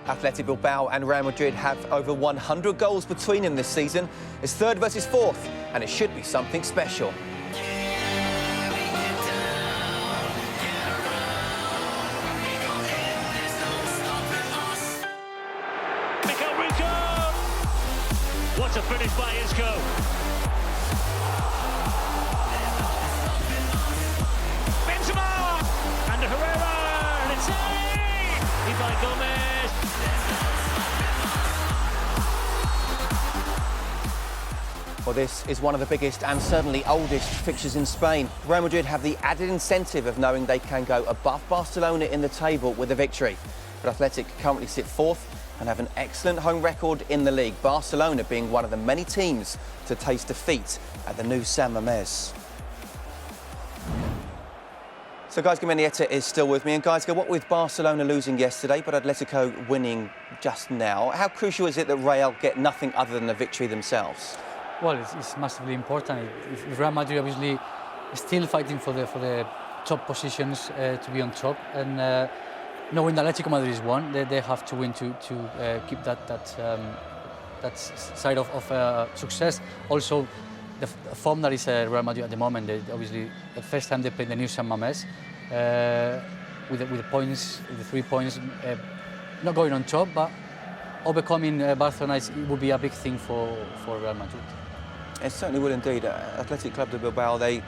Athletic Bilbao and Real Madrid have over 100 goals between them this season. It's third versus fourth, and it should be something special. What a finish by Isco. Benzema! And Herrera! And it's in! By Gomez. Well, this is one of the biggest and certainly oldest fixtures in Spain. Real Madrid have the added incentive of knowing they can go above Barcelona in the table with a victory. But Athletic currently sit fourth and have an excellent home record in the league, Barcelona being one of the many teams to taste defeat at the new San Mamés. So Guys Gimenieta is still with me, and guys, what with Barcelona losing yesterday but Atletico winning just now, how crucial is it that Real get nothing other than a victory themselves? Well, it's massively important. If Real Madrid obviously is still fighting for the top positions to be on top, and knowing that Atletico Madrid is one, they have to win to keep that side of success. Also, the form that is Real Madrid at the moment, obviously the first time they played the new San Mamés, with the points, the 3 points, not going on top, but overcoming Barcelona would be a big thing for Real Madrid. It certainly would indeed. Athletic Club de Bilbao, they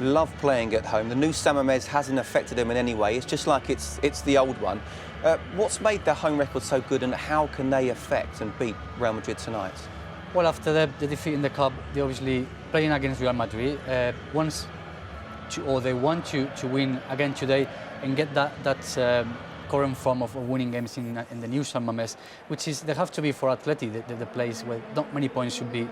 love playing at home. The new San Mamés hasn't affected them in any way. It's just like it's the old one. What's made their home record so good, and how can they affect and beat Real Madrid tonight? Well, after the defeat in the cup, they're obviously playing against Real Madrid. They want to win again today and get that current form of winning games in the new San Mamés, which is they have to be for Athletic, the place where not many points should be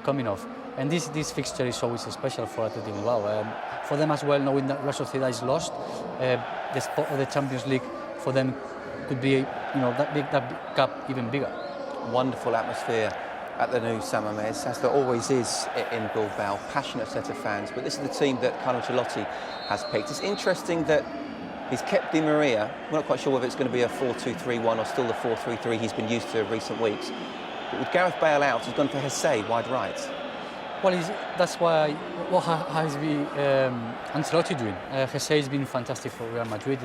coming off. And this fixture is always special for Athletic Bilbao. For them as well, knowing that Real Sociedad is lost, the spot of the Champions League for them could be, that big gap even bigger. Wonderful atmosphere at the new San Mamés, as there always is in Bilbao. Passionate set of fans, but this is the team that Carlo Ancelotti has picked. It's interesting that he's kept Di Maria. We're not quite sure whether it's going to be a 4-2-3-1 or still the 4-3-3 he's been used to in recent weeks. But with Gareth Bale out, he's gone for Hesse wide right. Well, that's why what has been Ancelotti doing. Hesse has been fantastic for Real Madrid.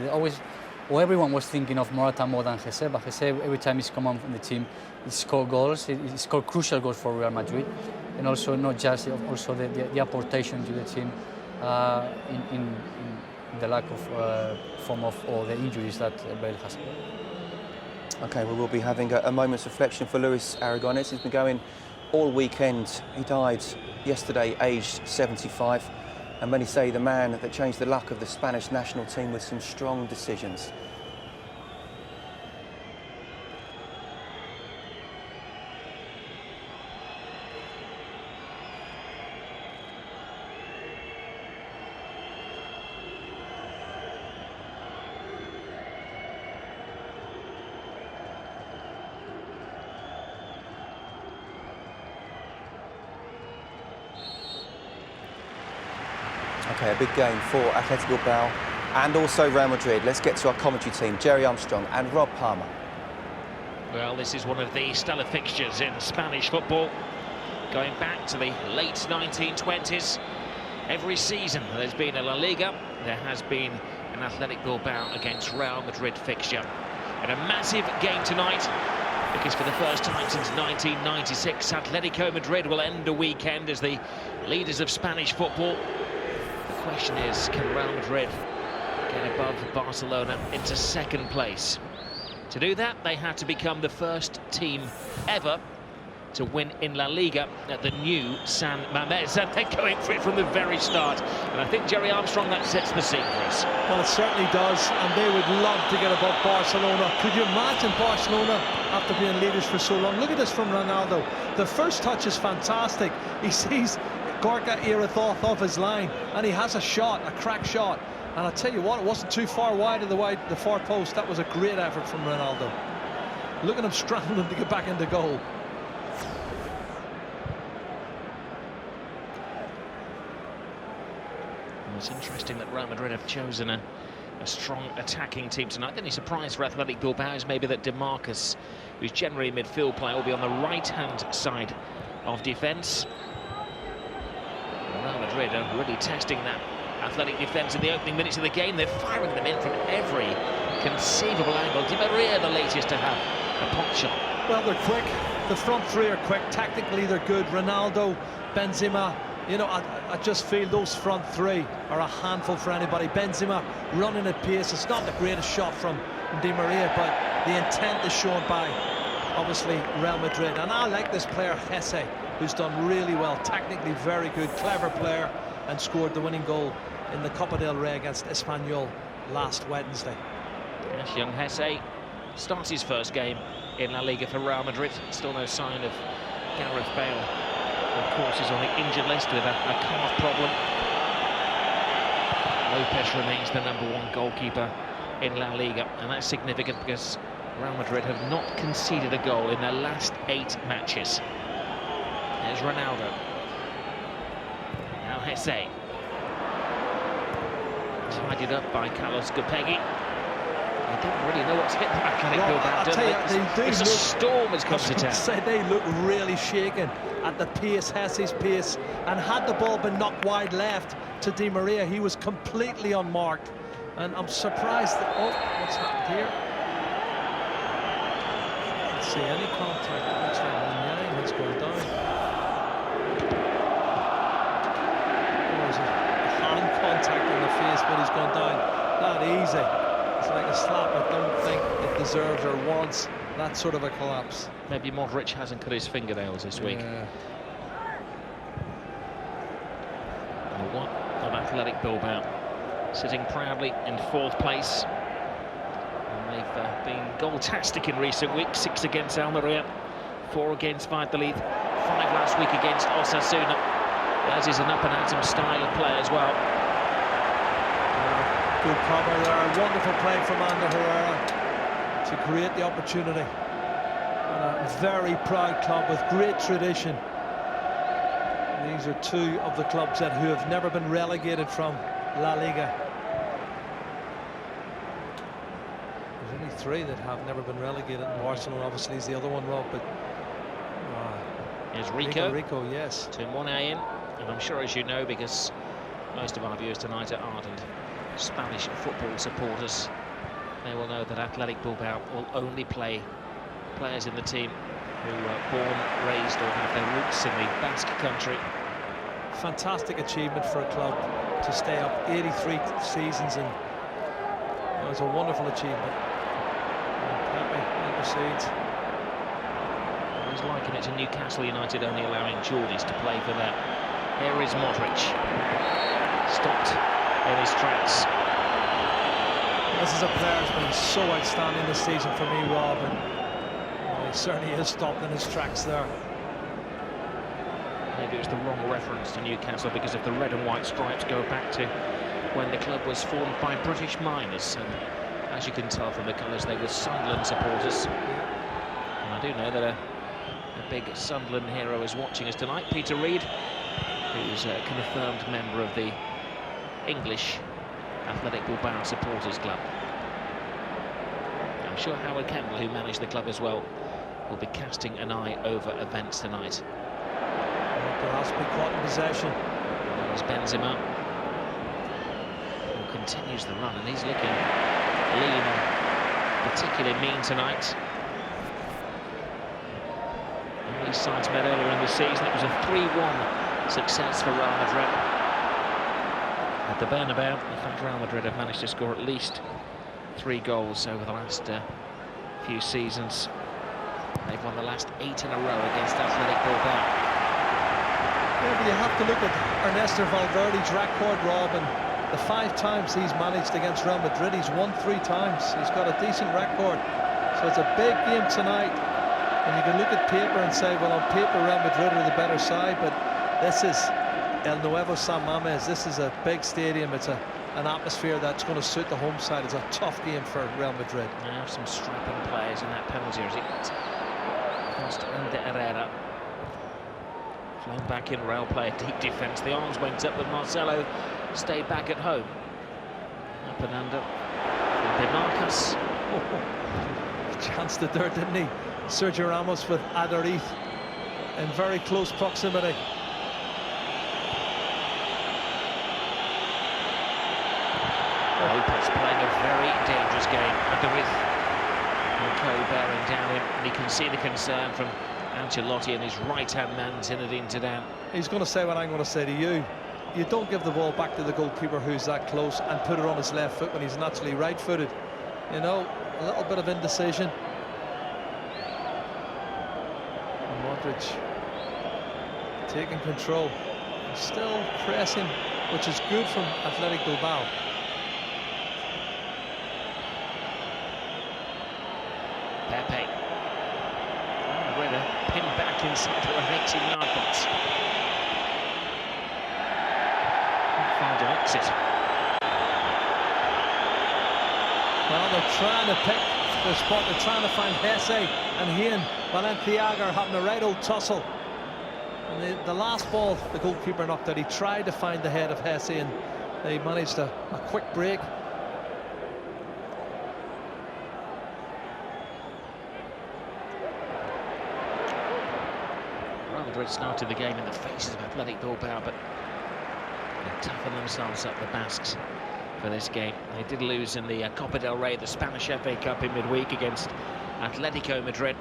Everyone was thinking of Morata more than Hesse, but Hesse, every time he's come on from the team, he scored goals. He scored crucial goals for Real Madrid, and also not just also the apportation to the team in the lack of form of all the injuries that Bale has. OK, we will be having a moment's reflection for Luis Aragonés. He's been going all weekend. He died yesterday, aged 75. And many say the man that changed the luck of the Spanish national team with some strong decisions. OK, a big game for Athletic Bilbao and also Real Madrid. Let's get to our commentary team, Jerry Armstrong and Rob Palmer. Well, this is one of the stellar fixtures in Spanish football, going back to the late 1920s. Every season there's been a La Liga, there has been an Athletic Bilbao against Real Madrid fixture. And a massive game tonight, because for the first time since 1996, Atletico Madrid will end a weekend as the leaders of Spanish football. The question is, can Real Madrid get above Barcelona into second place? To do that, they had to become the first team ever to win in La Liga at the new San Mamés, and they're going for it from the very start. And I think, Jerry Armstrong, that sets the scene for us. Well, it certainly does, and they would love to get above Barcelona. Could you imagine Barcelona after being leaders for so long? Look at this from Ronaldo. The first touch is fantastic. He sees Gorka Irazzoz off his line, and he has a shot, a crack shot. And I'll tell you what, it wasn't too far wide of the far post. That was a great effort from Ronaldo. Look at him scrambling to get back into goal. It's interesting that Real Madrid have chosen a a strong attacking team tonight. The only surprise for Athletic Bilbao is maybe that DeMarcus, who's generally a midfield player, will be on the right-hand side of defence. Real Madrid are really testing that Athletic defence in the opening minutes of the game. They're firing them in from every conceivable angle. Di Maria, the latest to have a pop shot. Well, they're quick. The front three are quick. Tactically, they're good. Ronaldo, Benzema. You know, I just feel those front three are a handful for anybody. Benzema running at pace. It's not the greatest shot from Di Maria, but the intent is shown by, obviously, Real Madrid. And I like this player, Hesse, who's done really well. Technically very good, clever player, and scored the winning goal in the Copa del Rey against Espanyol last Wednesday. Yes, young Hesse starts his first game in La Liga for Real Madrid. Still no sign of Gareth Bale. Of course, he's on the injured list with a calf problem. Lopez remains the #1 goalkeeper in La Liga, and that's significant because Real Madrid have not conceded a goal in their last 8 matches. There's Ronaldo. Now Hesse. Tidied up by Carlos Gopegui. I don't really know what's hit the Athletic Bilbao. It's a storm has come to town. They look really shaken at the pace, Hesse's pace, and had the ball been knocked wide left to Di Maria, he was completely unmarked. And I'm surprised that, oh, what's happened here? Let's see, any contact. It looks like Yang has gone down. There's a hand contact in the face, but he's gone down. Not easy. It's like a slap. I don't think it deserves or wants that sort of a collapse. Maybe Modric hasn't cut his fingernails this week. One of Athletic Bilbao, sitting proudly in 4th place. And they've been goal-tastic in recent weeks. 6 against Almeria, 4 against Valladolid, 5 last week against Osasuna. As is an up-and-atom style of play as well. Good cover there, wonderful play from Ander Herrera to create the opportunity. And a very proud club with great tradition. These are 2 of the clubs who have never been relegated from La Liga. There's only 3 that have never been relegated. Barcelona obviously is the other one, Rob, but here's Rico. Rico, yes. Turn 1A in, and I'm sure, as you know, because most of our viewers tonight are ardent Spanish football supporters, they will know that Athletic Bilbao will only play players in the team who are born, raised or have their roots in the Basque country. Fantastic achievement for a club to stay up 83 seasons, and it was a wonderful achievement. Pepe intercedes. I was liking it to Newcastle United only allowing Geordies to play for them. Here is Modric. Stopped in his tracks. This is a player who's been so outstanding this season for me, Rob, and he certainly is stopped in his tracks there. Maybe it was the wrong reference to Newcastle because of the red and white stripes go back to when the club was formed by British miners, and as you can tell from the colours, they were Sunderland supporters. And I do know that a big Sunderland hero is watching us tonight, Peter Reid, who's a confirmed member of the English Athletic Bilbao Supporters Club. I'm sure Howard Campbell, who managed the club as well, will be casting an eye over events tonight. Perhaps be caught in possession. There's Benzema, who continues the run, and he's looking lean and particularly mean tonight. And these sides met earlier in the season. It was a 3-1 success for Real Madrid at the Bernabeu. In fact, Real Madrid have managed to score at least 3 goals over the last few seasons. They've won the last 8 in a row against Athletic Bilbao. Yeah, but you have to look at Ernesto Valverde's record, Rob, and the 5 times he's managed against Real Madrid, he's won 3 times. He's got a decent record. So it's a big game tonight. And you can look at paper and say, well, on paper, Real Madrid are the better side, but this is El Nuevo San Mamés. This is a big stadium. It's an atmosphere that's going to suit the home side. It's a tough game for Real Madrid. They have some strapping players in that penalty area. Cost Ander Herrera. Flown back in, Real player, deep defence. The arms went up, but Marcelo stayed back at home. Up and under. De Marcus. Chanced it there, didn't he? Sergio Ramos with Adarith in very close proximity. Lopez playing a very dangerous game. Adarith and Co bearing down him, and he can see the concern from Ancelotti and his right-hand man, Zinedine Zidane. He's going to say what I'm going to say to you. You don't give the ball back to the goalkeeper who's that close and put it on his left foot when he's naturally right-footed. You know, a little bit of indecision. And Modric taking control. He's still pressing, which is good from Athletic Bilbao. Pepe. With a pin back inside the 18-yard box. Found an exit. Well, they're trying to pick the spot. They're trying to find Hesse and he and Valenciaga are having a right old tussle. And the last ball the goalkeeper knocked out, he tried to find the head of Hesse and they managed a quick break. Madrid started the game in the faces of Athletic Bilbao, but they toughened themselves up, the Basques, for this game. They did lose in the Copa del Rey, the Spanish FA Cup, in midweek against Atletico Madrid.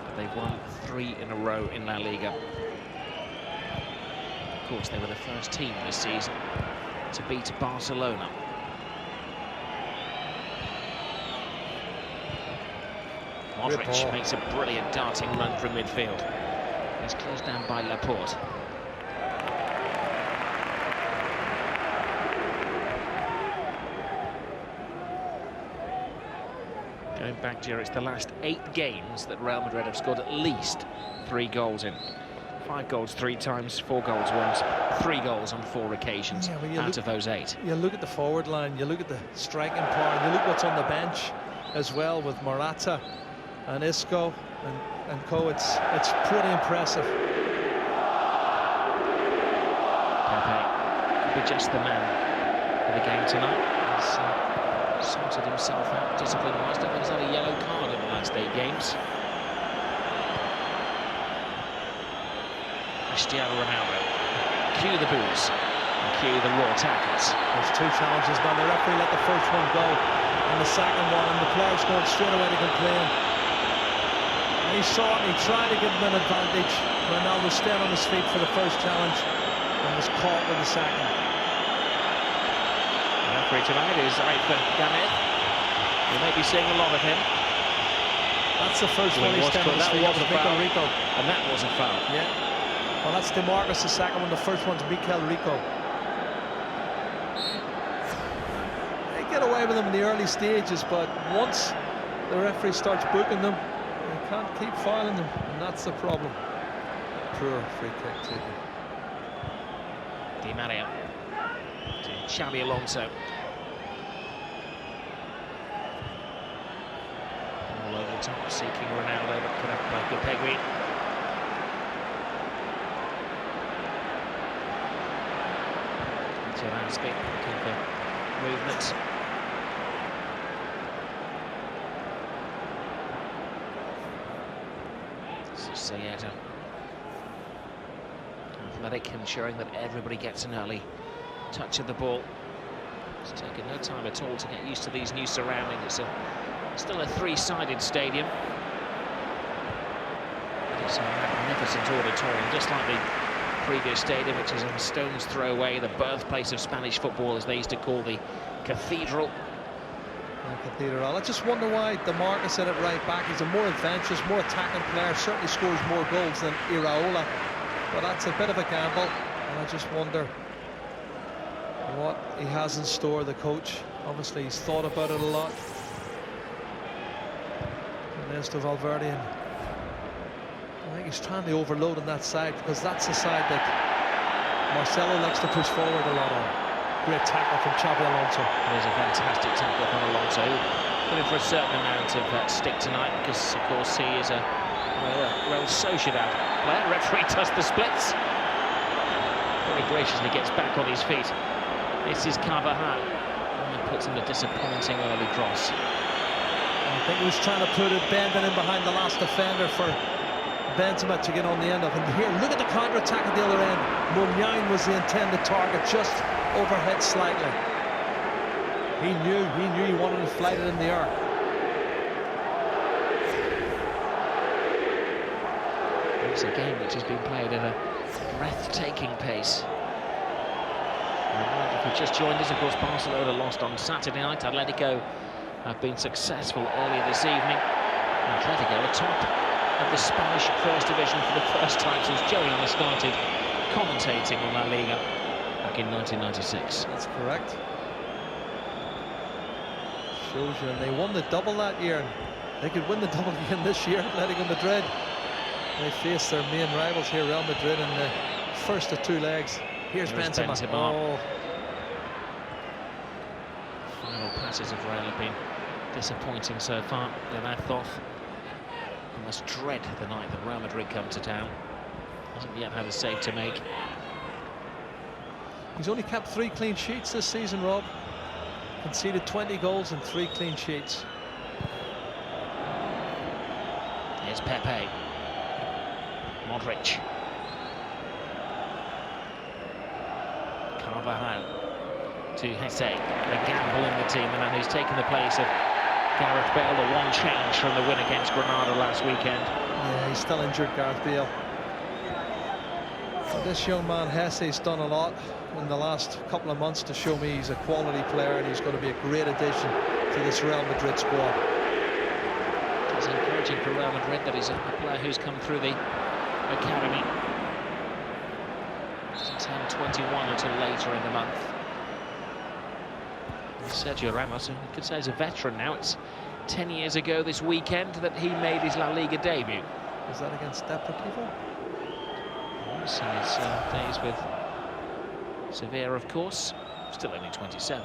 But they've won 3 in a row in La Liga. Of course, they were the first team this season to beat Barcelona. Modric makes a brilliant darting run from midfield. He's closed down by Laporte. Going back, Jerry, it's the last 8 games that Real Madrid have scored at least 3 goals in. 5 goals 3 times, 4 goals once, 3 goals on 4 occasions out of those 8. You look at the forward line, you look at the striking power, you look what's on the bench as well with Morata and Isco and Co. It's pretty impressive. Pepe could be just the man for the game tonight. He's sorted himself out discipline-wise. Don't think he's had a yellow card in the last 8 games. Cristiano Ronaldo. Cue the boos and cue the raw tackles. There's 2 challenges now. The referee let the first one go and the second one, and the players going straight away to complain. He saw it and he tried to give him an advantage. Ronaldo stayed on his feet for the first challenge and was caught with the second. The referee tonight is Aifa Gamez. We may be seeing a lot of him. That's the first one he's done. That was a foul. Rico. And that was a foul. Yeah. Well, that's De Marcus, the second one. The first one's Mikel Rico. They get away with them in the early stages, but once the referee starts booking them, they can't keep fouling them, and that's the problem. Poor free kick taken. Di Maria to Xabi Alonso. All over the top, seeking Ronaldo, but put up by Gopegui. Tiransky looking for movement. Sayeta. Athletic ensuring that everybody gets an early touch of the ball. It's taken no time at all to get used to these new surroundings. It's still a 3-sided stadium. It's a magnificent auditorium, just like the previous stadium, which is a stone's throw away, the birthplace of Spanish football, as they used to call the Cathedral. Cathedral. I just wonder why De Marcus at it right back. He's a more adventurous, more attacking player, certainly scores more goals than Iraola, but that's a bit of a gamble, and I just wonder what he has in store, the coach. Obviously he's thought about it a lot. Ernesto Valverde, and I think he's trying to overload on that side, because that's the side that Marcelo likes to push forward a lot on. Great tackle from Xabi Alonso. It is a fantastic tackle from Alonso. Looking for a certain amount of stick tonight, because of course he is a Real Sociedad player. Referee does the splits. Very graciously gets back on his feet. This is Carvajal. He puts in a disappointing early cross. I think he was trying to put it bending in behind the last defender for Benzema to get on the end of. And here, look at the counter-attack at the other end. Muniain was the intended target, just overhead slightly. He knew he wanted to flight it in the air. It's a game which has been played at a breathtaking pace. And if you've just joined us, of course, Barcelona lost on Saturday night. Atletico have been successful earlier this evening. Atletico atop of the Spanish First Division for the first time since Joey started commentating on La Liga back in 1996. That's correct. Shows you, and they won the double that year. They could win the double again this year. Atletico Madrid. They face their main rivals here, Real Madrid, in the first of two legs. Here's Benzema. Oh. Final passes of Real have been disappointing so far. They're left off. You must dread the night that Real Madrid come to town. Hasn't yet had a save to make. He's only kept 3 clean sheets this season, Rob. Conceded 20 goals and 3 clean sheets. Here's Pepe. Modric. Carvajal to Hesse. A gamble in the team, the man who's taken the place of Gareth Bale, the one change from the win against Granada last weekend. Yeah, he's still injured, Gareth Bale. But this young man, Hesse's done a lot in the last couple of months to show me he's a quality player and he's going to be a great addition to this Real Madrid squad. It's encouraging for Real Madrid that he's a player who's come through the academy. Since 21 until later in the month. Sergio Ramos, you could say, is a veteran now. It's 10 years ago this weekend that he made his La Liga debut. Was that against Deportivo? Yes, in his days with Sevilla, of course. Still only 27.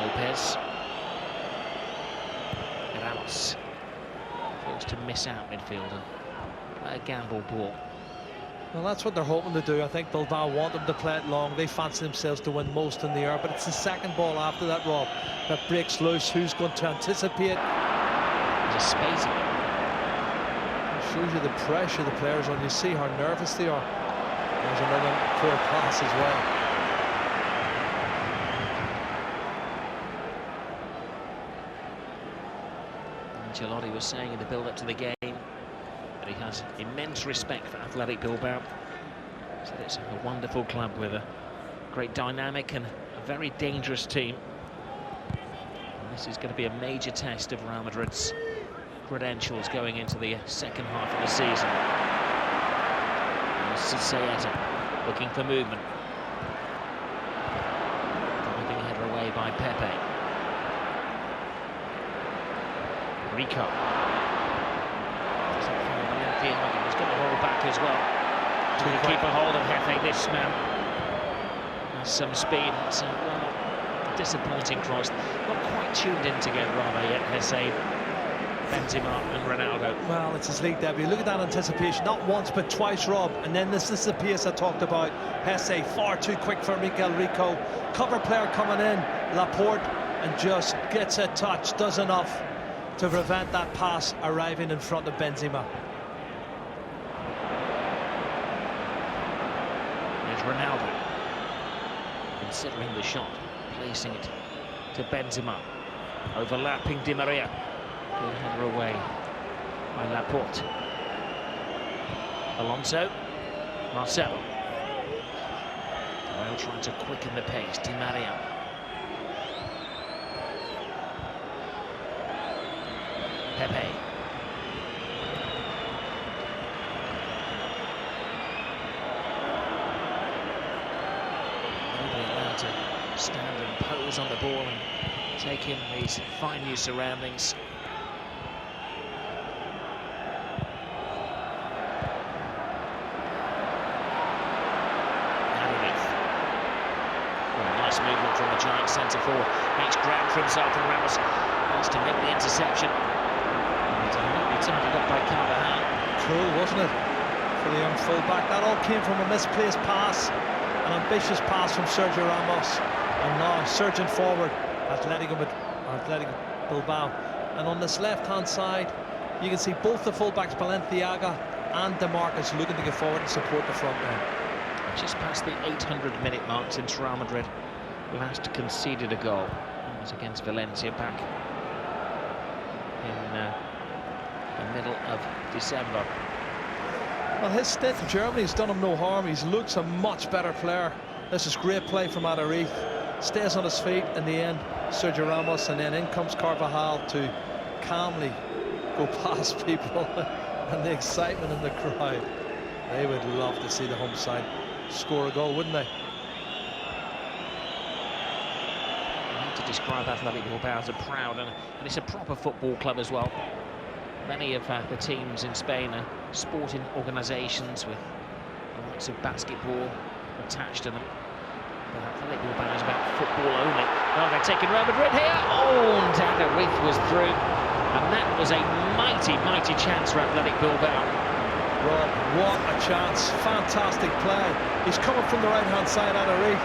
Lopez. Ramos. Forced to miss out midfielder. A gamble ball. Well, that's what they're hoping to do. I think Bilbao want them to play it long. They fancy themselves to win most in the air, but it's the second ball after that, Rob, that breaks loose. Who's going to anticipate? There's a space in it. It shows you the pressure the players on. You see how nervous they are. There's another poor pass as well. Ancelotti was saying in the build-up to the game that he has immense respect for Athletic Bilbao. So it's a wonderful club with a great dynamic and a very dangerous team. And this is going to be a major test of Real Madrid's credentials going into the second half of the season. And this is Saeta looking for movement. Driving a header away by Pepe. Rico. He's got the ball back as well. To keep a hold of Jefe. This man has some speed. It's a disappointing cross. Not quite tuned in together, are they yet, Hesse, Benzema and Ronaldo? Well, it's his league debut. Look at that anticipation. Not once, but twice, Rob. And then this is the pace I talked about. Hesse far too quick for Mikel Rico. Cover player coming in, Laporte, and just gets a touch. Does enough to prevent that pass arriving in front of Benzema. There's Ronaldo considering the shot, placing it to Benzema, overlapping Di Maria. Good header away by Laporte. Alonso, Marcelo. Well, trying to quicken the pace. Di Maria. Pepe. Nobody allowed to stand and pose on the ball and take in these fine new surroundings. Nice movement from the giant centre forward. Makes ground for himself, and Ramos wants to make the interception. Neatly tidied up by Carvajal. Cool, wasn't it? for the young fullback. That all came from a misplaced pass, an ambitious pass from Sergio Ramos, and now surging forward, Atletico Bilbao. And on this left-hand side, you can see both the fullbacks, Balenciaga and DeMarcus, looking to get forward and support the front line. Just past the 800-minute mark since Real Madrid last conceded a goal. It was against Valencia back in the middle of December. Well, his stint in Germany has done him no harm. He looks a much better player. This is great play from Madrid. Stays on his feet in the end, Sergio Ramos, and then in comes Carvajal to calmly go past people. And the excitement in the crowd. They would love to see the home side score a goal, wouldn't they? I need to describe Athletic Bilbao as a proud and it's a proper football club as well. Many of the teams in Spain are sporting organisations with the likes of basketball attached to them. But Athletic Bilbao is about football only. Oh, they're taking Real Madrid here. Oh, and Adarith was through. And that was a mighty, mighty chance for Athletic Bilbao. Rob, what a chance. Fantastic play. He's coming from the right-hand side out of Reith.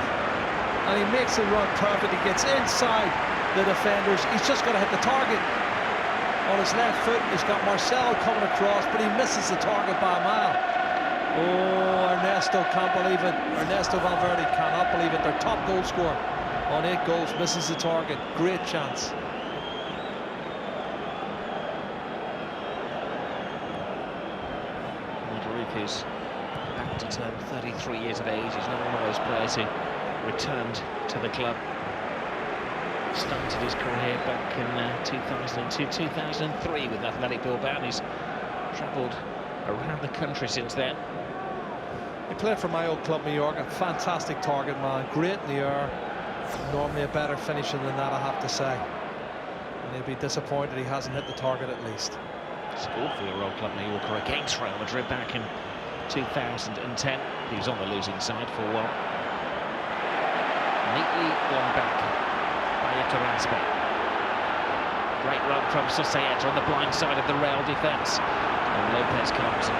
And he makes the run perfect. He gets inside the defenders. He's just got to hit the target. On his left foot, he's got Marcelo coming across, but he misses the target by a mile. Oh, Ernesto can't believe it. Ernesto Valverde cannot believe it. Their top goal scorer on 8 goals misses the target. Great chance. Is about to turn 33 years of age. He's not one of those players who returned to the club. Started his career back in 2002-2003 with Athletic Bilbao. He's travelled around the country since then. He played for my old club, Mallorca. Fantastic target man, great in the air. Normally a better finisher than that, I have to say. And he'll be disappointed he hasn't hit the target at least. Scored for your old club Mallorca against Real Madrid back in 2010. He was on the losing side for a while. Neatly won back by Etoraspe. Great run from Societa on the blind side of the Real defence. And Lopez comes and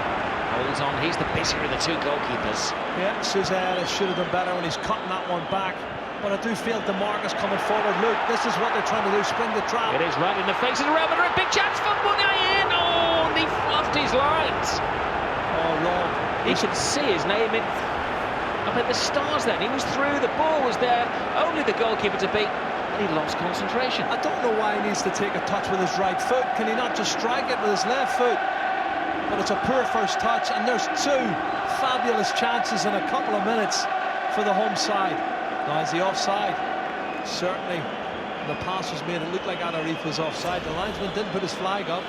holds on. He's the busier of the two goalkeepers. Yeah, Societa should have done better when he's cutting that one back. But I do feel DeMarcus coming forward. Look, this is what they're trying to do, spring the trap. It is right in the face of Real Madrid. Big chance for Munay in. Oh, and he fluffed his lines. Oh, Rob. He could see his name in up at the stars then. He was through, the ball was there, only the goalkeeper to beat, and he lost concentration. I don't know why he needs to take a touch with his right foot. Can he not just strike it with his left foot? But it's a poor first touch, and there's 2 fabulous chances in a couple of minutes for the home side. Now, is he offside? Certainly. The pass was made, it looked like Adarith was offside. The linesman didn't put his flag up,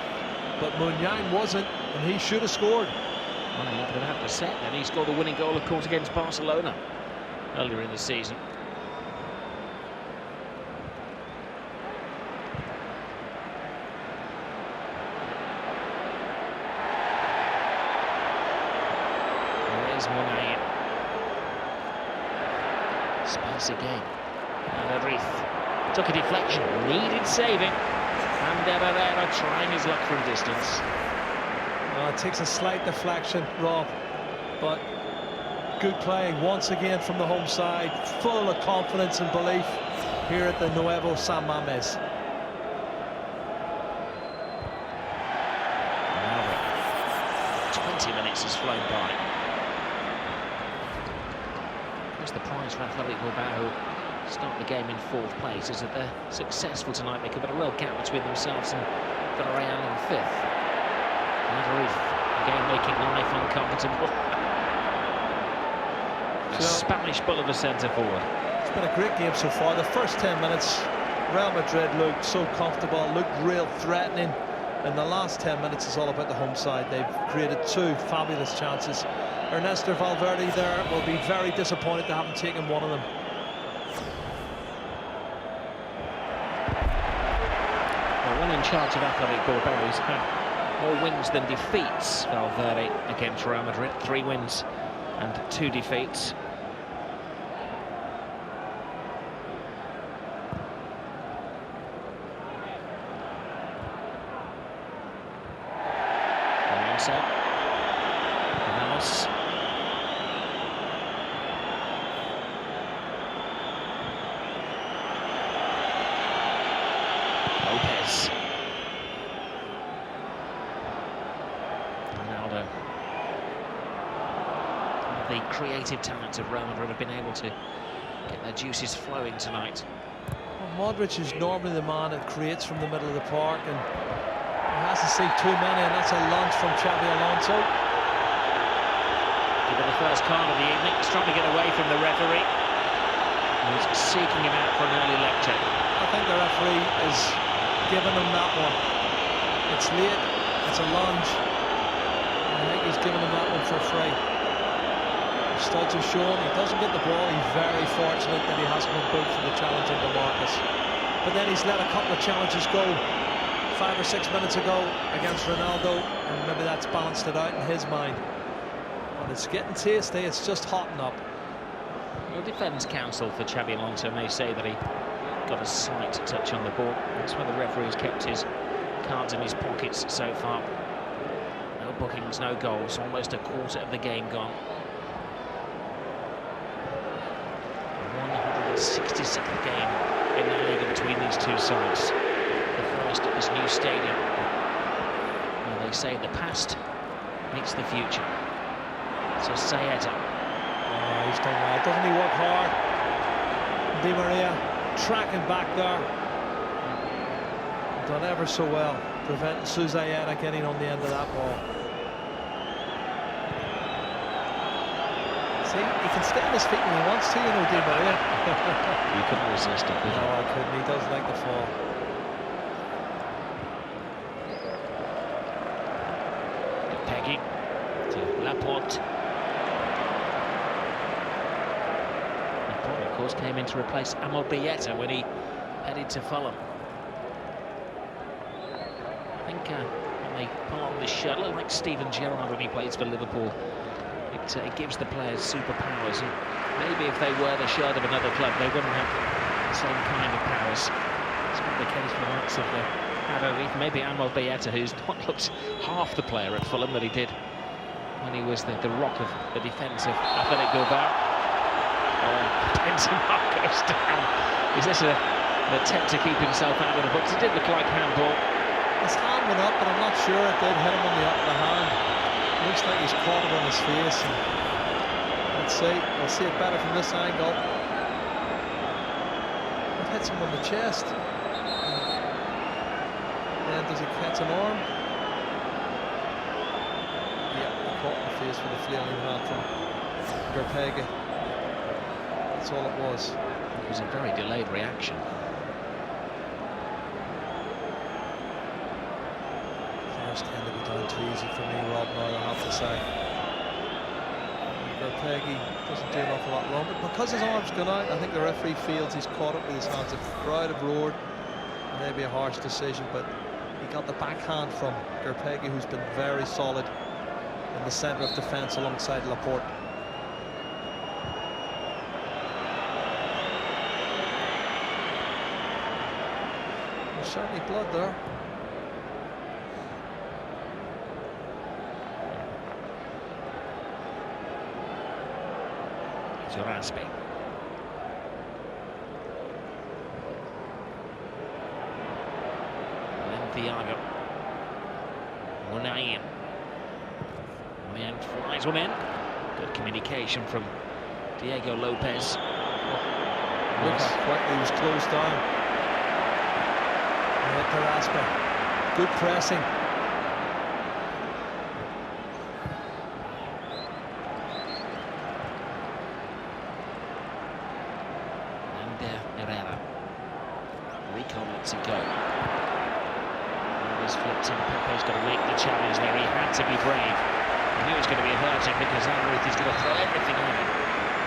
but Munyan wasn't, and he should have scored. Well, he could have had the set, and he scored the winning goal, of course, against Barcelona earlier in the season. There's Munay. Space again. And Adarith took a deflection, needed saving. And Herrera trying his luck from distance. It takes a slight deflection, Rob, but good play once again from the home side, full of confidence and belief here at the Nuevo San Mamés. Now 20 minutes has flown by. That's the prize for Athletic Bilbao, who start the game in 4th place, is that they're successful tonight. They could put a real gap between themselves and Villarreal in 5th. Madrid again making life uncomfortable. A Spanish bull of a centre forward. It's been a great game so far. The first 10 minutes, Real Madrid looked so comfortable, looked real threatening. In the last 10 minutes, it's all about the home side. They've created 2 fabulous chances. Ernesto Valverde there will be very disappointed they haven't taken one of them. The one in charge of Athletic Bilbao has had more wins than defeats. Valverde against Real Madrid, 3 wins and 2 defeats. cross. Lopez. Ronaldo. The creative talent of Real Madrid have been able to get their juices flowing tonight. Well, Modric is normally the man that creates from the middle of the park, and he hasn't seen too many, and that's a lunge from Xabi Alonso. Given the first card of the evening, he's trying to get away from the referee. He's seeking him out for an early lecture. I think the referee is giving him that one. It's late, it's a lunge. I think he's giving him that one for free. The studs are shown, he doesn't get the ball. He's very fortunate that he hasn't been booked for the challenge of DeMarcus. But then he's let a couple of challenges go 5 or 6 minutes ago against Ronaldo, and maybe that's balanced it out in his mind. But it's getting tasty, it's just hotting up. The defence counsel for Xabi Alonso may say that he got a slight touch on the ball. That's where the referee's kept his cards in his pockets so far. No bookings, no goals, almost a quarter of the game gone. 166th game in the Liga between these two sides. The first at this new stadium. Well, they say the past meets the future. So Sayeta. Oh, he's done well. Doesn't he work hard? Di Maria tracking back there. Done ever so well, preventing Sayeta getting on the end of that ball. See, he can stay on his feet when he wants to, you know, Di Maria. You couldn't resist it, could you? No, I couldn't. He does like the fall. Peggy to Laporte. Laporte, of course, came in to replace Amel Bieta when he headed to Fulham. I think when they pull on this shirt, a little like Steven Gerrard when he plays for Liverpool, it gives the players superpowers. And maybe if they were the shirt of another club, they wouldn't have the same kind of powers. It's not the case for the likes of maybe Amel Bieta, who's not looked half the player at Fulham that he did when he was the rock of the defence of Athletic Bilbao. Benzema goes down. Is this an attempt to keep himself out of the books? It did look like handball. His hand went up, but I'm not sure it did hit him on the up of the hand. Looks like he's caught it on his face. And let's see, we'll see it better from this angle. It hits him on the chest. Then does he catch an arm? Yeah, he caught in the face with a flailing hand from Gerpege. That's all it was. It was a very delayed reaction. Players tend to be down too easy for me, Rob, now I have to say. Gerpege doesn't do an awful lot wrong, but because his arm's gone out, I think the referee feels he's caught it with his hands. The crowd have roared. Maybe a harsh decision, but he got the backhand from Gerpege, who's been very solid in the centre of defence alongside Laporte. There's certainly blood there. Zoraspe. Thiago. Munayin. Munayin flies one in. Good communication from Diego Lopez. Look how quickly he was closed down. Zoraspe. Good pressing. And Herrera. Rico lets it go. Flipped and Pepe's got to make the challenge there. He had to be brave. He knew it was going to be hurting because Alvarez is going to throw everything on him.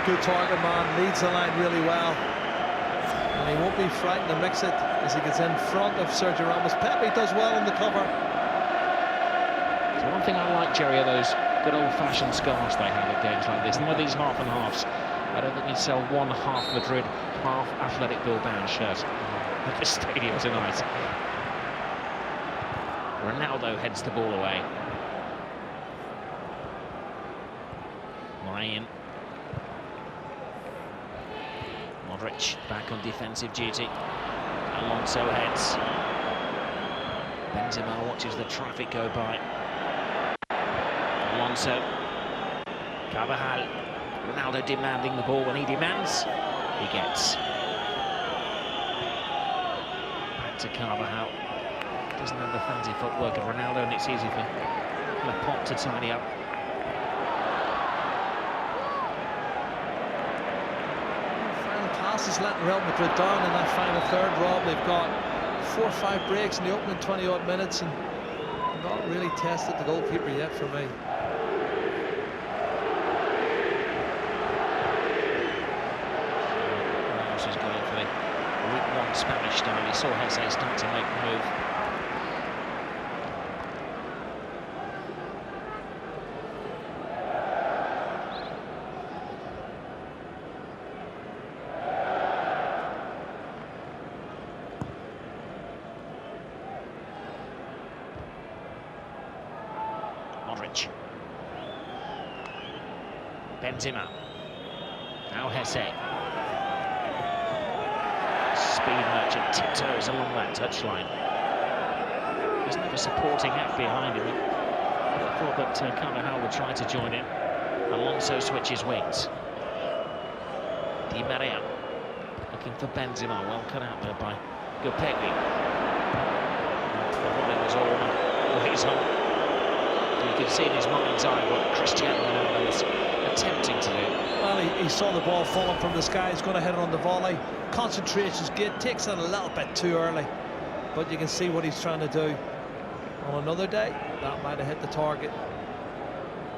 Good target man, leads the line really well. And he won't be frightened to mix it as he gets in front of Sergio Ramos. Pepe does well in the cover. So one thing I like, Jerry, are those good old-fashioned scarves they have at games like this. None of these half and halves. I don't think you'd sell one half Madrid, half Athletic Bilbao shirt at the stadium tonight. Ronaldo heads the ball away. in. Modric back on defensive duty. Alonso heads. Benzema watches the traffic go by. Alonso. Carvajal. Ronaldo demanding the ball. When he demands, he gets. Back to Carvajal. Doesn't have the fancy footwork of Ronaldo, and it's easy for Laporte to tidy up. Final pass is letting Real Madrid down in that final third, Rob. They've got 4 or 5 breaks in the opening 20-odd minutes and not really tested the goalkeeper yet for me. Ramos is going for the week 1 Spanish style. He saw Jesse start to make the move. Modric. Benzema. Now Jesse. Speed merchant tiptoes along that touchline. Doesn't have a supporting act behind him. I thought that Carvajal would try to join in. Alonso switches wings. Di Maria looking for Benzema. Well cut out there by Gopegui. It was all his own. You can see in his mind's eye what Cristiano Ronaldo was attempting to do. Well, he saw the ball falling from the sky. He's going to hit it on the volley. Concentration's good. Takes it a little bit too early. But you can see what he's trying to do. On another day, that might have hit the target.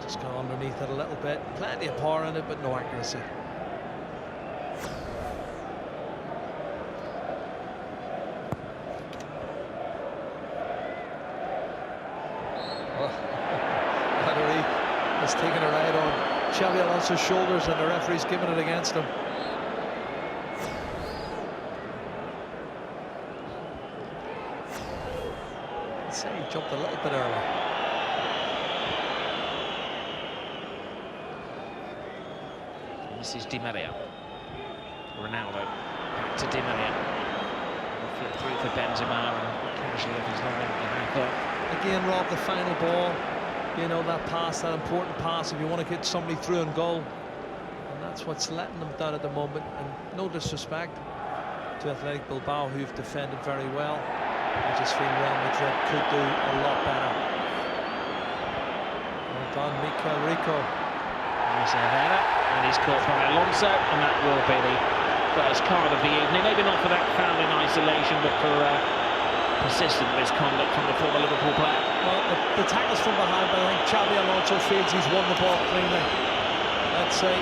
Just gone underneath it a little bit. Plenty of power in it, but no accuracy. He's taking a ride on Xabi Alonso's shoulders, and the referee's giving it against him. I'd say he jumped a little bit early. This is Di Maria. Ronaldo back to Di Maria. Flip through for Benzema and casually off his line. Again, Rob, the final ball. You know, that pass, that important pass, if you want to get somebody through and goal. And that's what's letting them down at the moment. And no disrespect to Athletic Bilbao, who've defended very well. I just feel Real Madrid could do a lot better. Well done, Mikel Rico. There's Herrera, and he's caught by Alonso, and that will be the first card of the evening. Maybe not for that foul in isolation, but for persistent misconduct from the former Liverpool player. Well, the tackle's from behind, but I think Xabi Alonso feels he's won the ball cleanly. Let's see.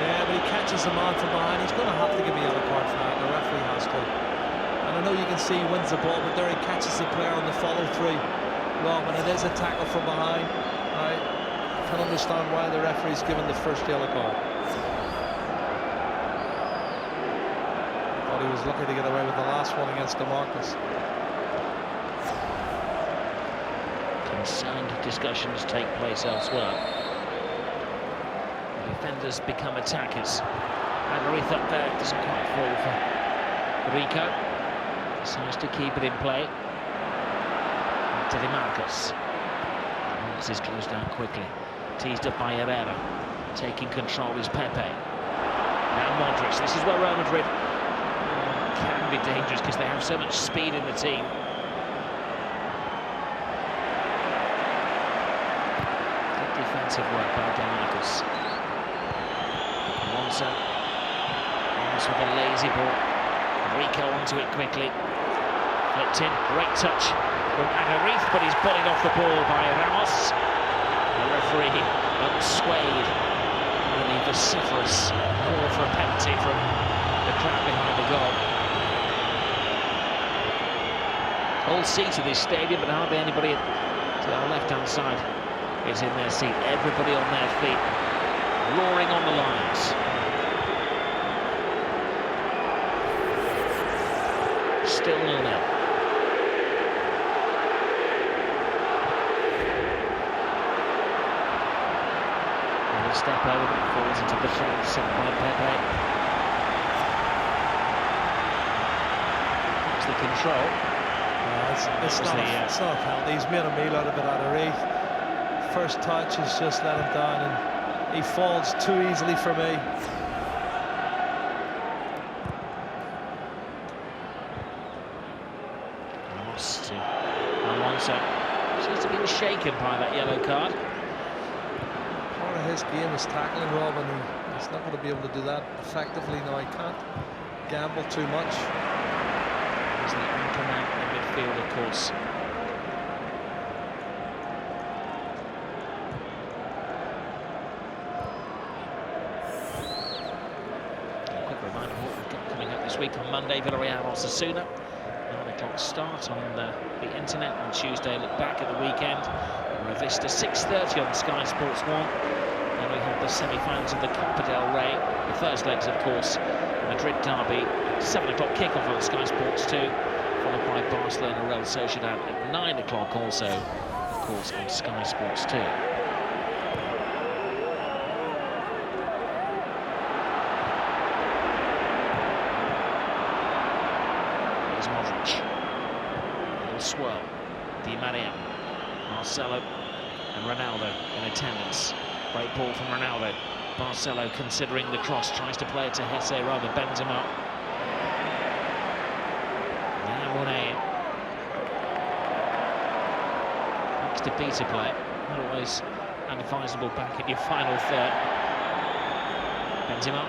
Yeah, but he catches the man from behind. He's going to have to give a yellow card for that. The referee has to. And I know you can see he wins the ball, but there he catches the player on the follow-through. Rob, and it is a tackle from behind. I can understand why the referee's given the first yellow card. He was lucky to get away with the last one against DeMarcus. Concerned discussions take place elsewhere. The defenders become attackers. And Ruiz up there doesn't quite fall for Rico. Decides to keep it in play. Back to DeMarcus. This is closed down quickly. Teased up by Herrera. Taking control is Pepe. Now Modric. This is where Real Madrid can be dangerous because they have so much speed in the team. Good defensive work by DeMarcus. Alonso with a lazy ball. Rico onto it quickly. Flipped in, great touch from Agarith, but he's bullied off the ball by Ramos. The referee unswayed by the vociferous call for a penalty from the crowd behind the goal. All seats of this stadium, but hardly anybody to our left-hand side is in their seat. Everybody on their feet, roaring on the Lions. Still 0-0. step over, but falls into the trap set by Pepe. It's the control. It's not a penalty. He's made a meal out of it out of Reith. First touch has just let him down, and he falls too easily for me. Lost to Alonso. Seems to have been shaken by that yellow card. Part of his game is tackling, Rob, and he's not going to be able to do that effectively now. He can't gamble too much. He's the anchor man in midfield, of course. A quick reminder of what we've got coming up this week on Monday. Villarreal Osasuna. 9 o'clock start on the internet on Tuesday. Look back at the weekend. Revista 6:30 on Sky Sports 1. Then we have the semi-finals of the Copa del Rey. The first legs, of course, Madrid derby. 7 o'clock kickoff on Sky Sports 2, followed by Barcelona Real Sociedad at 9 o'clock also, of course, on Sky Sports 2. Here's Modric. A little swirl. Di Maria, Marcelo and Ronaldo in attendance. Great ball from Ronaldo. Marcelo considering the cross, tries to play it to Hesse, rather bends him up. Now 1A. Next to Beta play. Not always advisable back in your final third. Bends him up.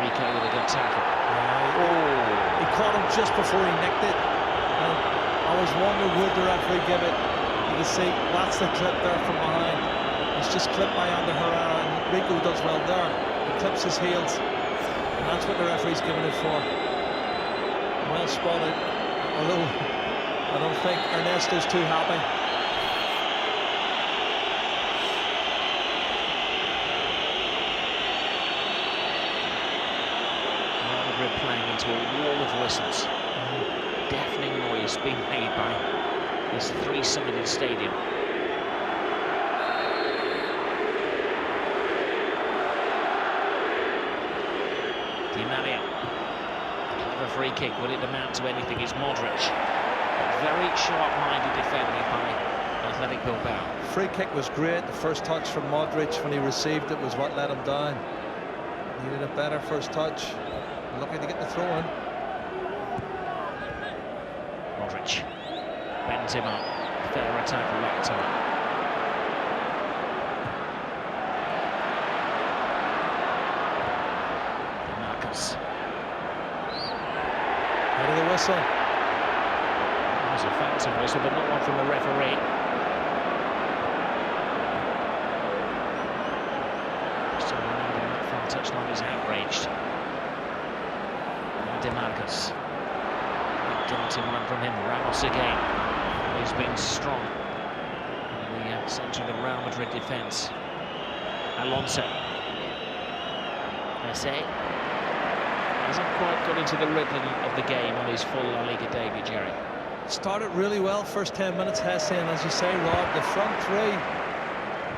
Rico with a good tackle. He caught him just before he nicked it. And I was wondering, would the referee give it? You can see that's the clip there from behind. He's just clipped by Ander Herrera, and Rico does well there. He clips his heels, and that's what the referee's giving it for. Well spotted, although I don't think Ernesto's too happy. Real Madrid playing into a wall of whistles. Deafening noise being made by this three-sided stadium. Di Maria, clever free kick. Will it amount to anything? It's Modric. Very sharp-minded defending by Athletic Bilbao. Free kick was great. The first touch from Modric when he received it was what let him down. Needed a better first touch. Lucky to get the throw in. Modric bends him up. Fair attack for that time. Out of the whistle. There's a phantom whistle, but not one from the referee. Still remembering that far touchline is outraged. And DeMarcus. Big darting run from him. Ramos again. He's been strong in the centre of the Real Madrid defence. Alonso. Hesse. Hasn't quite got into the rhythm of the game on his full La Liga debut, Jerry. Started really well, first 10 minutes, Hesse, and as you say, Rob, the front three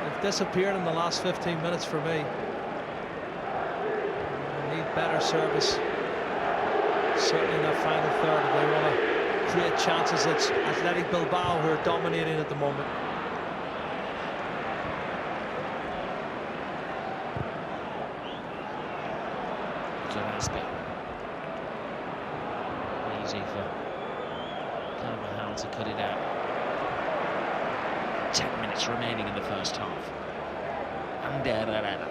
have disappeared in the last 15 minutes for me. They need better service. Certainly in that final third, if they want to create chances. It's Athletic Bilbao who are dominating at the moment. Easy for Carvajal to cut it out. 10 minutes remaining in the first half. Ander Herrera.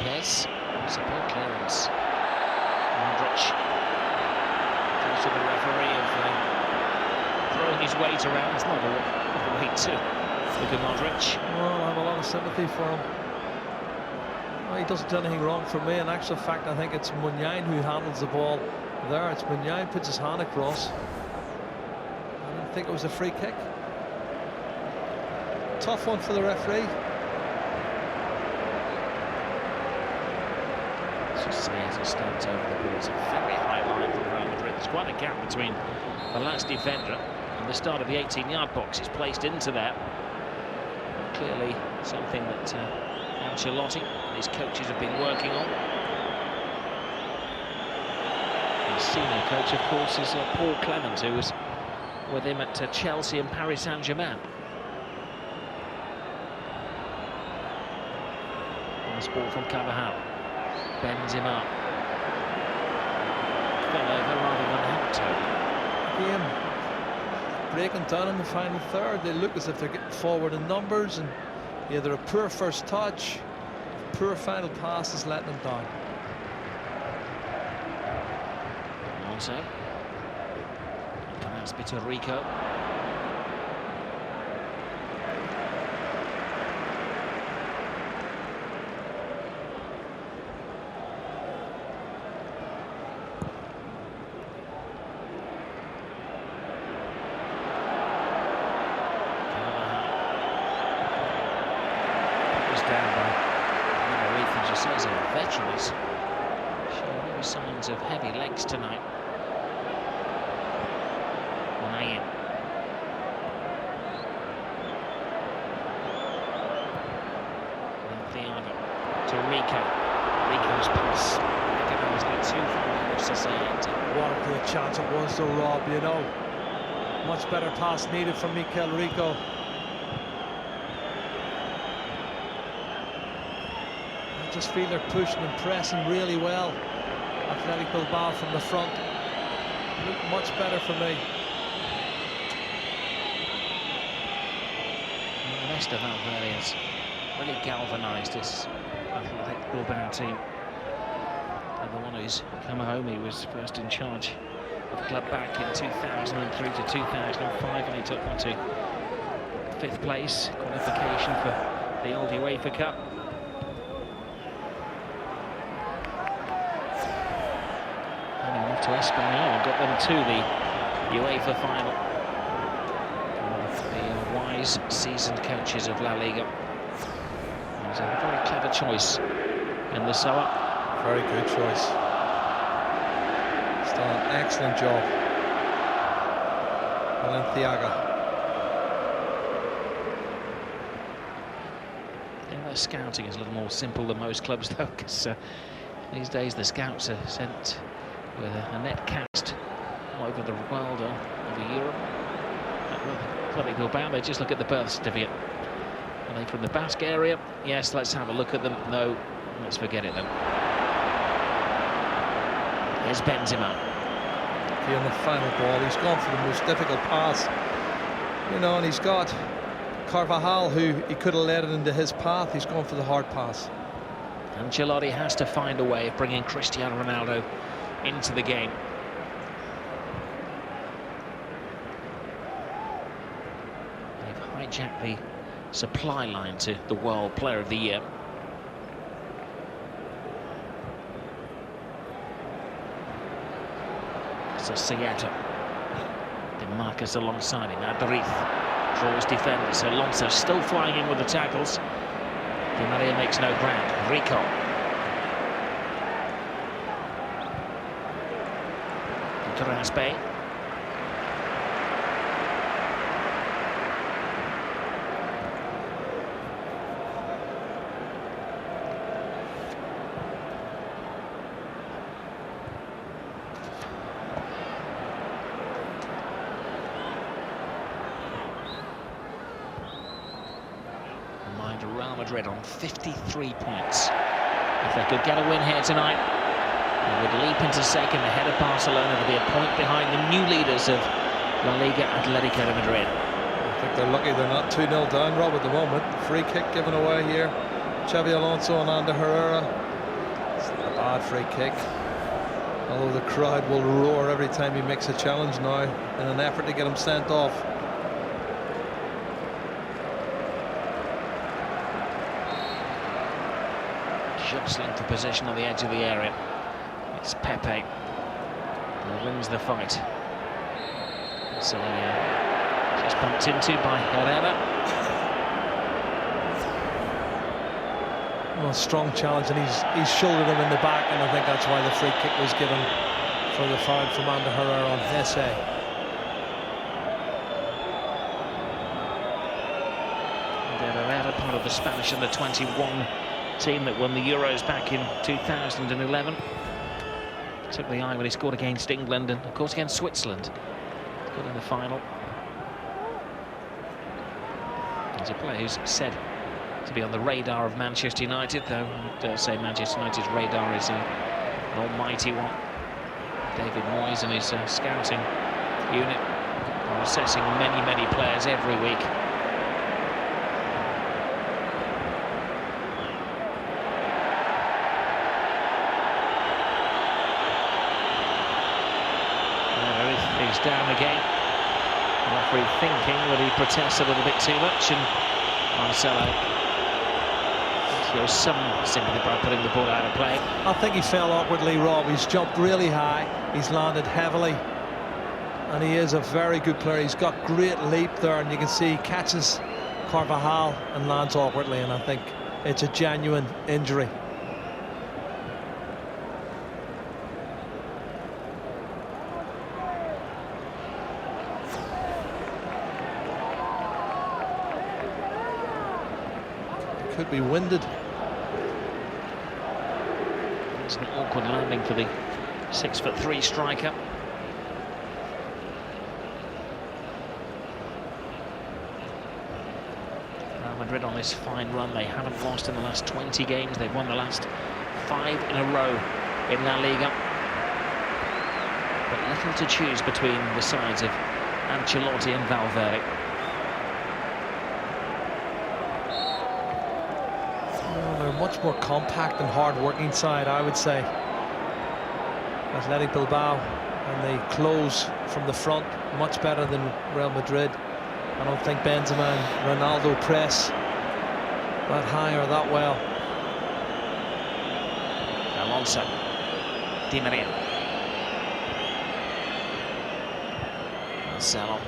Lopez. Support clearance. Modric. To the referee of throwing his weight around. It's not a weight to look at Modric. Well, I have a lot of sympathy for him. Well, he doesn't do anything wrong for me. In actual fact, I think it's Muniain who handles the ball there. It's Muniain puts his hand across. I don't think it was a free kick. Tough one for the referee. Salieta stands over the ball. It's a very high line from Real Madrid. There's quite a gap between the last defender and the start of the 18-yard box. It's placed into there. And clearly something that Ancelotti and his coaches have been working on. His senior coach, of course, is Paul Clement, who was with him at Chelsea and Paris Saint-Germain. Nice ball from Carvajal. Bends him up. Fell over rather than helped him. Game breaking down in the final third. They look as if they're getting forward in numbers, and either a poor first touch, poor final pass is letting them down. Also, pronounced bit of Rico. Veterans showing no signs of heavy legs tonight. Naim. And Thiago to Rico. Rico's pass recognised by two from Society. What a great chance it was though, Rob, you know. Much better pass needed from Mikel Rico. I just feel they're pushing and pressing really well. Athletic Bilbao from the front. Look much better for me. And the rest of Valverde has really galvanised this Athletic Bilbao team. And the one who's come home, he was first in charge of the club back in 2003 to 2005, and he took them to 5th place, qualification for the old UEFA Cup. To Espanyol and got them to the UEFA final. The wise, seasoned coaches of La Liga. It was a very clever choice in the summer. Very good choice. He's done an excellent job. Thiago. Their scouting is a little more simple than most clubs, though, because these days the scouts are sent with a net cast all over the world, over Europe. Athletic Bilbao, they just look at the birth certificate. Are they from the Basque area? Yes, let's have a look at them. No, let's forget it then. Here's Benzema. On the final ball, he's gone for the most difficult pass. You know, and he's got Carvajal, who he could have led it into his path. He's gone for the hard pass. Ancelotti has to find a way of bringing Cristiano Ronaldo into the game. They've hijacked the supply line to the World Player of the Year. Societa. DeMarcus alongside him. Madrid draws defenders. Alonso still flying in with the tackles. Di Maria makes no ground. Rico. Raspe. Reminder, Real Madrid on 53 points. If they could get a win here tonight, they would leap into second ahead of Barcelona to be a point behind the new leaders of La Liga, Atletico de Madrid. I think they're lucky they're not 2-0 down, Rob, at the moment. Free kick given away here. Xavi Alonso and Ander Herrera. It's not a bad free kick. Although the crowd will roar every time he makes a challenge now in an effort to get him sent off. Jostling for position on the edge of the area. It's Pepe who wins the fight. So just bumped into by Herrera. Well, strong challenge, and he's shouldered him in the back, and I think that's why the free kick was given for the foul from Ander Herrera on Hesse. Herrera, part of the Spanish under-21 team that won the Euros back in 2011. Took the eye when he scored against England and, of course, against Switzerland. Got in the final. He's a player who's said to be on the radar of Manchester United, though I'd say Manchester United's radar is an almighty one. David Moyes and his scouting unit are assessing many players every week. He's down again. The referee thinking that he protests a little bit too much, and Marcelo shows some sympathy by putting the ball out of play. I think he fell awkwardly, Rob. He's jumped really high, he's landed heavily, and he is a very good player. He's got great leap there, and you can see he catches Carvajal and lands awkwardly, and I think it's a genuine injury. Could be winded. It's an awkward landing for the 6'3" striker. Real Madrid on this fine run. They haven't lost in the last 20 games. They've won the last 5 in a row in La Liga. But little to choose between the sides of Ancelotti and Valverde. Much more compact and hard-working side, I would say. Athletic Bilbao, and they close from the front much better than Real Madrid. I don't think Benzema and Ronaldo press that high or that well. Alonso, Di Maria, Marcelo.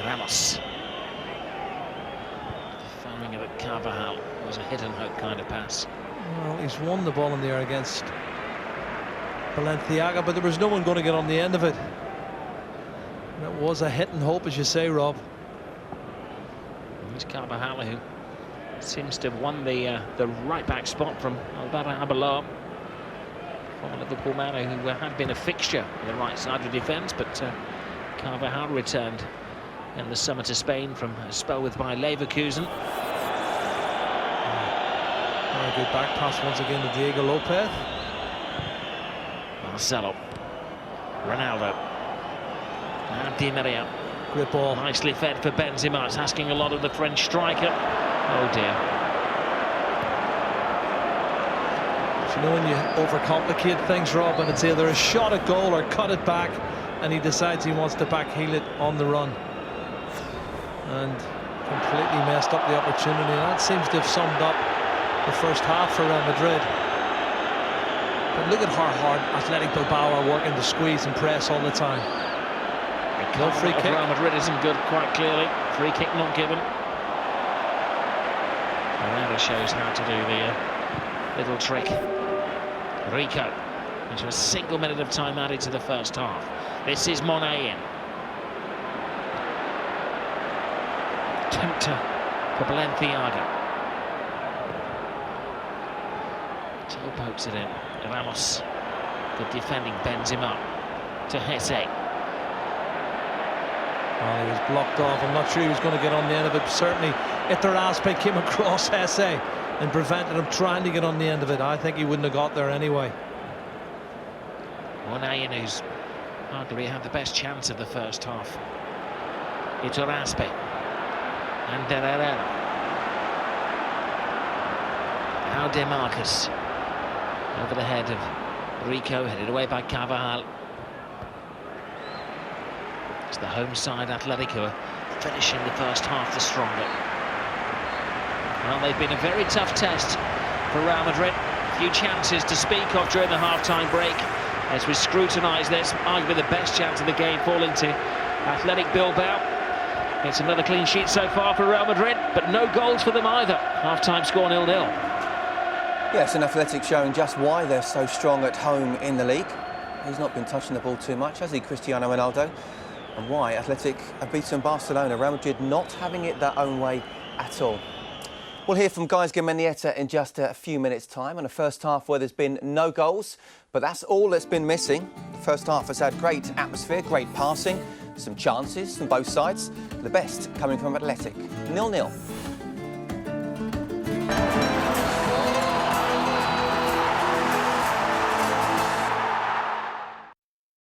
Ramos. Firing it at Carvajal. It was a hit and hope kind of pass. Well, he's won the ball in the air against Balenciaga, but there was no one going to get on the end of it. And it was a hit and hope, as you say, Rob. It's Carvajal who seems to have won the right back spot from Alvaro Arbeloa, former Liverpool man who had been a fixture on the right side of the defence, but Carvajal returned in the summer to Spain from a spell with Bayer Leverkusen. Very good back pass once again to Diego Lopez. Marcelo, Ronaldo, and Di Maria. Great ball. Nicely fed for Benzema. It's asking a lot of the French striker. Oh dear. You know when you overcomplicate things, Rob, and it's either a shot at goal or cut it back, and he decides he wants to backheel it on the run. And completely messed up the opportunity. And that seems to have summed up the first half for Real Madrid. But look at how hard Athletic Bilbao are working to squeeze and press all the time. No free kick. Real Madrid isn't good, quite clearly. Free kick not given. Herrera shows how to do the little trick. Rico. There's a single minute of time added to the first half. This is Monet in. Tempter for Balenciaga. Toe pokes it in. Ramos. Good defending. Benzema to Hesse. Well, he was blocked off. I'm not sure he was going to get on the end of it. Certainly, Iteraspe came across Hesse and prevented him trying to get on the end of it. I think he wouldn't have got there anyway. Monet, who's arguably had the best chance of the first half. Iteraspe. And Herrera. Now De Marcus. Over the head of Rico, headed away by Carvajal. It's the home side Atletico finishing the first half the stronger. Well, they've been a very tough test for Real Madrid. A few chances to speak of during the half-time break. As we scrutinise this, arguably the best chance of the game falling to Athletic Bilbao. It's another clean sheet so far for Real Madrid, but no goals for them either. Half-time score 0-0. Yes, and Athletic showing just why they're so strong at home in the league. He's not been touching the ball too much, has he, Cristiano Ronaldo? And why Athletic have beaten Barcelona, Real Madrid not having it their own way at all. We'll hear from Guys Mendieta in just a few minutes' time, and a first half where there's been no goals, but that's all that's been missing. The first half has had great atmosphere, great passing, some chances from both sides, the best coming from Athletic. 0-0.